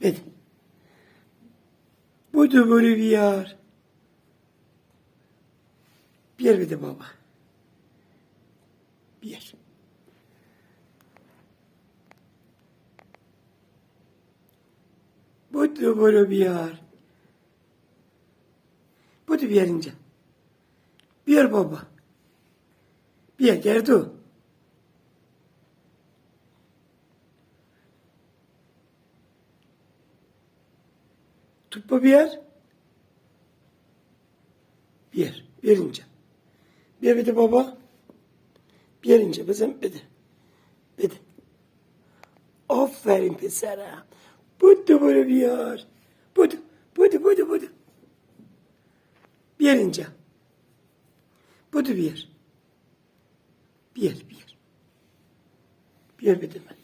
بده. بودو برو بیار. بیار بده بابا. بیار. بودو برو بیار. بودو بیار اینجا. بیار بابا. بیار گردو. Topu بیار. بیار. بیار اینجا. بیار بده بابا. بیار اینجا بزن بده. بده. آفرین پسرم. بودو برو بیار. بودو. بودو بودو بودو. بیار اینجا. بودو بیار. بیار بیار. بیار بده من.